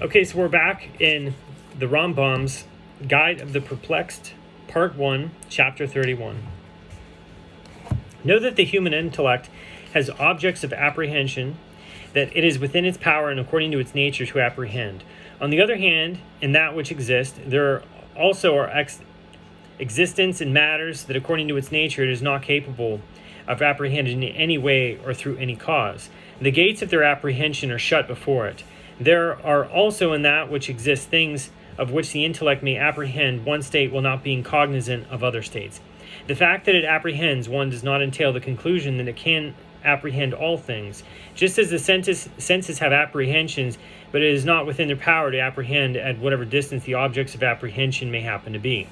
Okay, so we're back in the Rambam's Guide of the Perplexed, Part 1, Chapter 31. Know that the human intellect has objects of apprehension, that it is within its power and according to its nature to apprehend. On the other hand, in that which exists, there also are existence in matters that according to its nature it is not capable of apprehending in any way or through any cause. The gates of their apprehension are shut before it. There are also in that which exists things of which the intellect may apprehend one state while not being cognizant of other states. The fact that it apprehends one does not entail the conclusion that it can apprehend all things. Just as the senses have apprehensions, but it is not within their power to apprehend at whatever distance the objects of apprehension may happen to be.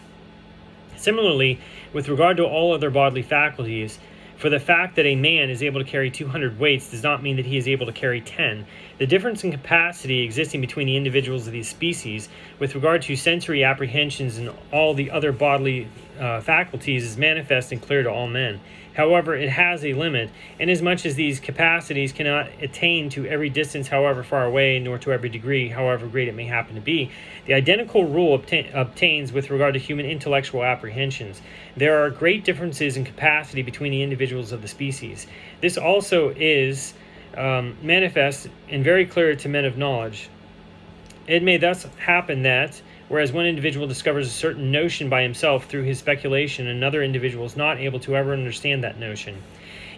Similarly, with regard to all other bodily faculties, for the fact that a man is able to carry 200 weights does not mean that he is able to carry 10. The difference in capacity existing between the individuals of these species with regard to sensory apprehensions and all the other bodily faculties is manifest and clear to all men. However, it has a limit, inasmuch as these capacities cannot attain to every distance however far away, nor to every degree however great it may happen to be. The identical rule obtains with regard to human intellectual apprehensions. There are great differences in capacity between the individuals of the species. This also is manifest and very clear to men of knowledge. It may thus happen that, whereas one individual discovers a certain notion by himself through his speculation, another individual is not able to ever understand that notion.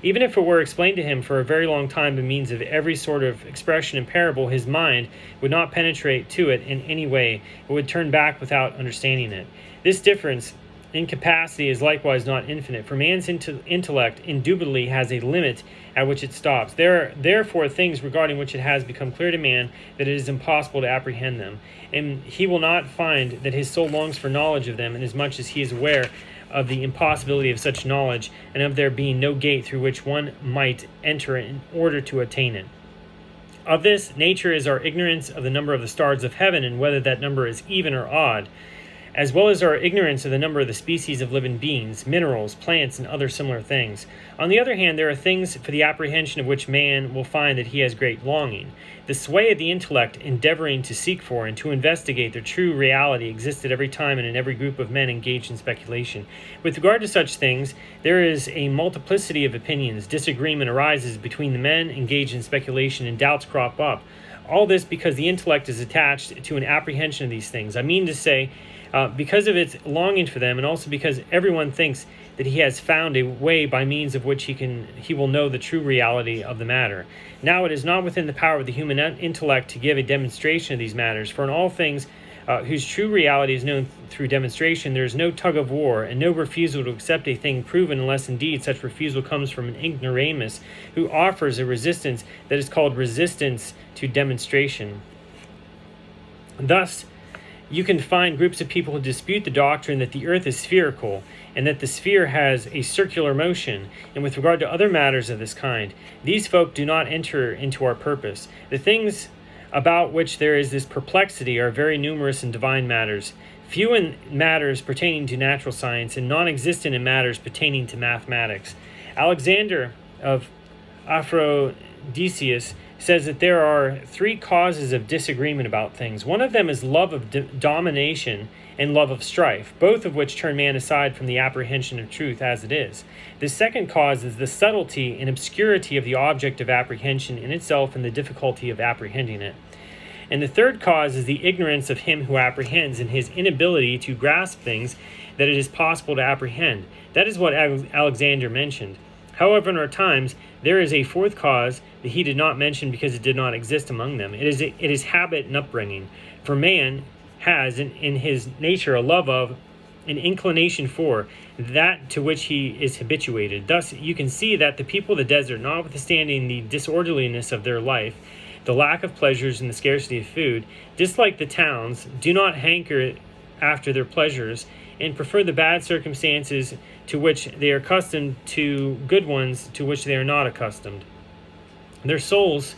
Even if it were explained to him for a very long time by means of every sort of expression and parable, his mind would not penetrate to it in any way. It would turn back without understanding it. This difference in capacity is likewise not infinite, for man's intellect indubitably has a limit at which it stops. There are therefore things regarding which it has become clear to man that it is impossible to apprehend them, and he will not find that his soul longs for knowledge of them, inasmuch as he is aware of the impossibility of such knowledge, and of there being no gate through which one might enter in order to attain it. Of this nature is our ignorance of the number of the stars of heaven, and whether that number is even or odd, as well as our ignorance of the number of the species of living beings, minerals, plants, and other similar things. On the other hand, there are things for the apprehension of which man will find that he has great longing. The sway of the intellect endeavoring to seek for and to investigate their true reality exists at every time and in every group of men engaged in speculation. With regard to such things, there is a multiplicity of opinions. Disagreement arises between the men engaged in speculation, and doubts crop up. All this because the intellect is attached to an apprehension of these things. I mean to say, because of its longing for them, and also because everyone thinks that he has found a way by means of which he will know the true reality of the matter. Now it is not within the power of the human intellect to give a demonstration of these matters, for in all things whose true reality is known through demonstration, there is no tug of war and no refusal to accept a thing proven, unless indeed such refusal comes from an ignoramus who offers a resistance that is called resistance to demonstration. Thus, you can find groups of people who dispute the doctrine that the earth is spherical and that the sphere has a circular motion, and with regard to other matters of this kind, these folk do not enter into our purpose. The things about which there is this perplexity are very numerous in divine matters, few in matters pertaining to natural science, and non-existent in matters pertaining to mathematics. Alexander of Aphrodisias says that there are three causes of disagreement about things. One of them is love of domination and love of strife, both of which turn man aside from the apprehension of truth as it is. The second cause is the subtlety and obscurity of the object of apprehension in itself and the difficulty of apprehending it. And the third cause is the ignorance of him who apprehends and his inability to grasp things that it is possible to apprehend. That is what Alexander mentioned. However, in our times, there is a fourth cause that he did not mention because it did not exist among them. It is habit and upbringing. For man has in his nature a love of, an inclination for, that to which he is habituated. Thus, you can see that the people of the desert, notwithstanding the disorderliness of their life, the lack of pleasures and the scarcity of food, dislike the towns, do not hanker after their pleasures, and prefer the bad circumstances to which they are accustomed to good ones to which they are not accustomed. Their souls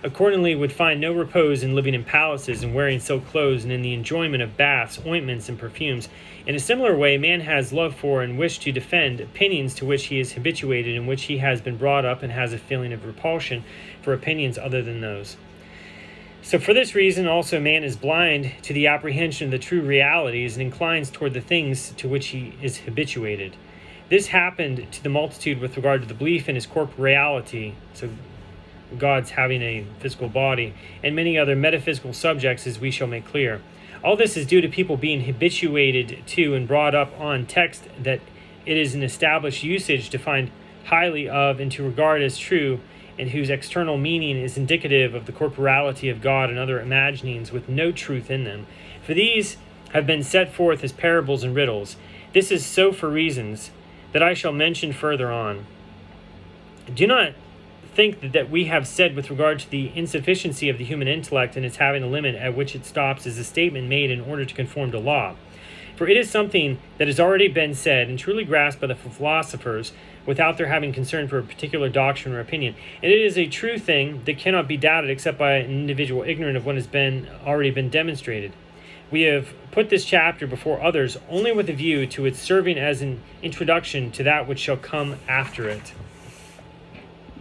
accordingly would find no repose in living in palaces and wearing silk clothes and in the enjoyment of baths, ointments, and perfumes. In a similar way, man has love for and wish to defend opinions to which he is habituated, in which he has been brought up, and has a feeling of repulsion for opinions other than those. So for this reason also man is blind to the apprehension of the true realities and inclines toward the things to which he is habituated. This happened to the multitude with regard to the belief in his corporeality, so God's having a physical body, and many other metaphysical subjects, as we shall make clear. All this is due to people being habituated to and brought up on text that it is an established usage to find highly of and to regard as true, and whose external meaning is indicative of the corporality of God and other imaginings with no truth in them. For these have been set forth as parables and riddles. This is so for reasons that I shall mention further on. Do not think that we have said with regard to the insufficiency of the human intellect and its having a limit at which it stops is a statement made in order to conform to law. For it is something that has already been said and truly grasped by the philosophers without their having concern for a particular doctrine or opinion. And it is a true thing that cannot be doubted except by an individual ignorant of what has already been demonstrated. We have put this chapter before others only with a view to its serving as an introduction to that which shall come after it.